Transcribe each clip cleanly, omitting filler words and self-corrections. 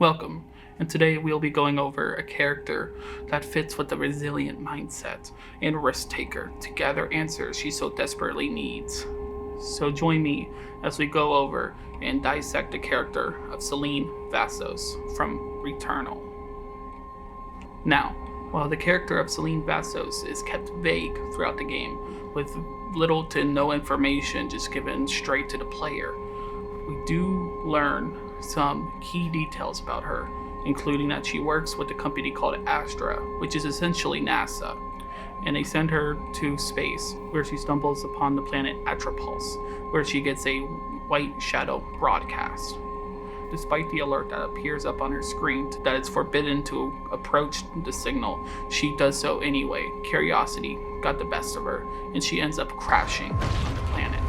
Welcome, and today we'll be going over a character that fits with the resilient mindset and risk taker to gather answers she so desperately needs. So join me as we go over and dissect the character of Selene Vassos from Returnal. Now, while the character of Selene Vassos is kept vague throughout the game, with little to no information just given straight to the player, we do learn some key details about her, including that she works with a company called Astra, which is essentially NASA, and they send her to space where she stumbles upon the planet Atropulse, where she gets a white shadow broadcast. Despite the alert that appears up on her screen that it's forbidden to approach the signal, she does so anyway. Curiosity got the best of her, and she ends up crashing on the planet.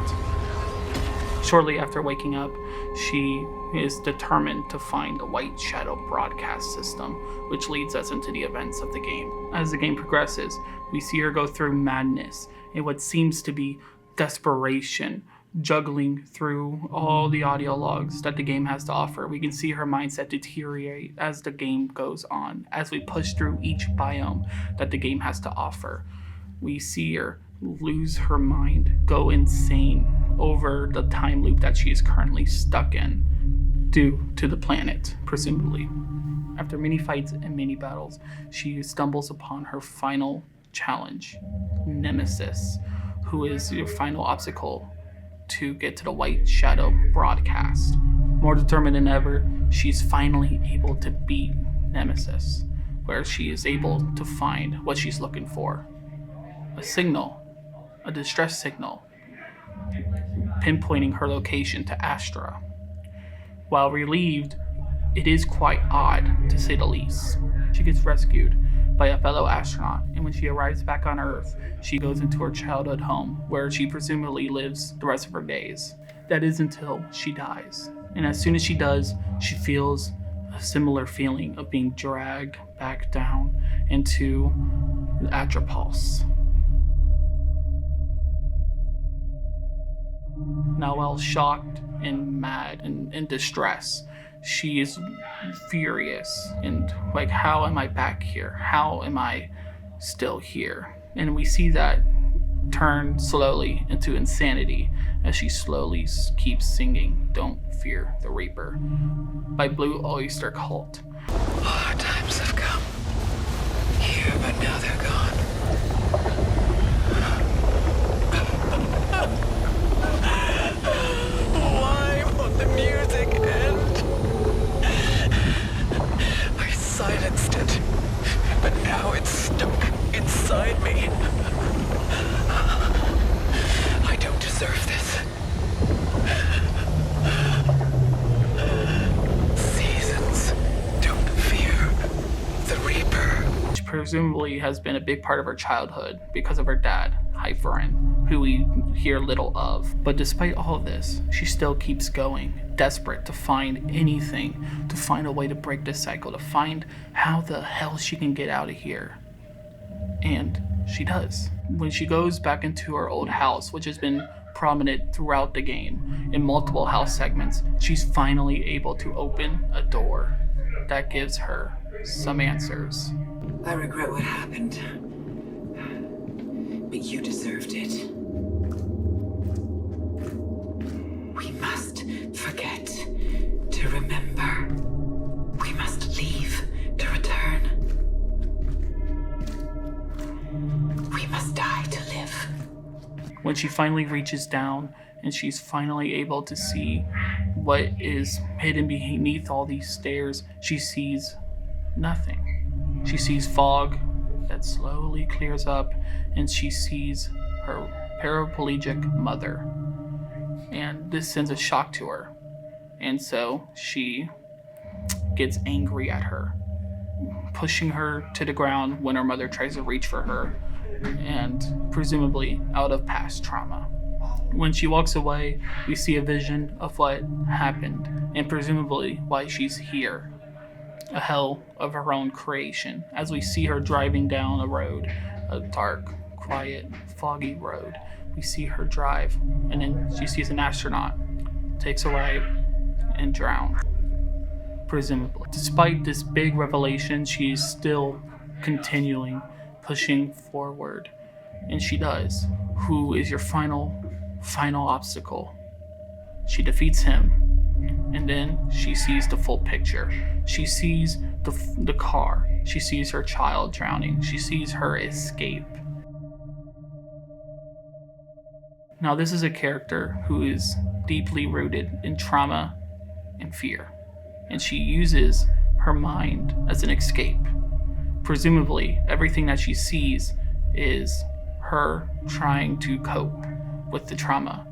Shortly after waking up, she is determined to find the White Shadow broadcast system, which leads us into the events of the game. As the game progresses, we see her go through madness and what seems to be desperation, juggling through all the audio logs that the game has to offer. We can see her mindset deteriorate as the game goes on, as we push through each biome that the game has to offer. We see her lose her mind, go insane over the time loop that she is currently stuck in due to the planet, presumably. After many fights and many battles, she stumbles upon her final challenge, Nemesis, who is your final obstacle to get to the White Shadow broadcast. More determined than ever, she's finally able to beat Nemesis, where she is able to find what she's looking for. A signal, a distress signal, pinpointing her location to Astra. While relieved, it is quite odd, to say the least. She gets rescued by a fellow astronaut, and when she arrives back on Earth, she goes into her childhood home, where she presumably lives the rest of her days. That is until she dies. And as soon as she does, she feels a similar feeling of being dragged back down into the Atropulse. Now, while shocked and mad and in distress, she is furious and like, how am I back here? How am I still here? And we see that turn slowly into insanity as she slowly keeps singing Don't Fear the Reaper by Blue Oyster Cult. Hard times have come here, but now they're gone. Why won't the music end? I silenced it, but now it's stuck inside me. I don't deserve this. Seasons don't fear the Reaper. She presumably has been a big part of her childhood because of her dad, Hypharin, who we hear little of. But despite all of this, she still keeps going, desperate to find anything, to find a way to break this cycle, to find how the hell she can get out of here. And she does. When she goes back into her old house, which has been prominent throughout the game in multiple house segments, she's finally able to open a door that gives her some answers. I regret what happened, but you deserved it. We must forget to remember. We must leave to return. We must die to live. When she finally reaches down and she's finally able to see what is hidden beneath all these stairs, she sees nothing. She sees fog that slowly clears up, and she sees her paraplegic mother. And this sends a shock to her. And so she gets angry at her, pushing her to the ground when her mother tries to reach for her, and presumably out of past trauma. When she walks away, we see a vision of what happened, and presumably why she's here. A hell of her own creation, as we see her driving down a road, a dark, quiet, foggy road. We see her drive, and then she sees an astronaut, takes a ride, and drowns. presumably. Despite this big revelation, she's still continuing pushing forward. And she does. Who is your final obstacle? She defeats him. And then she sees the full picture. She sees the car. She sees her child drowning. She sees her escape. Now, this is a character who is deeply rooted in trauma and fear, and she uses her mind as an escape. Presumably, everything that she sees is her trying to cope with the trauma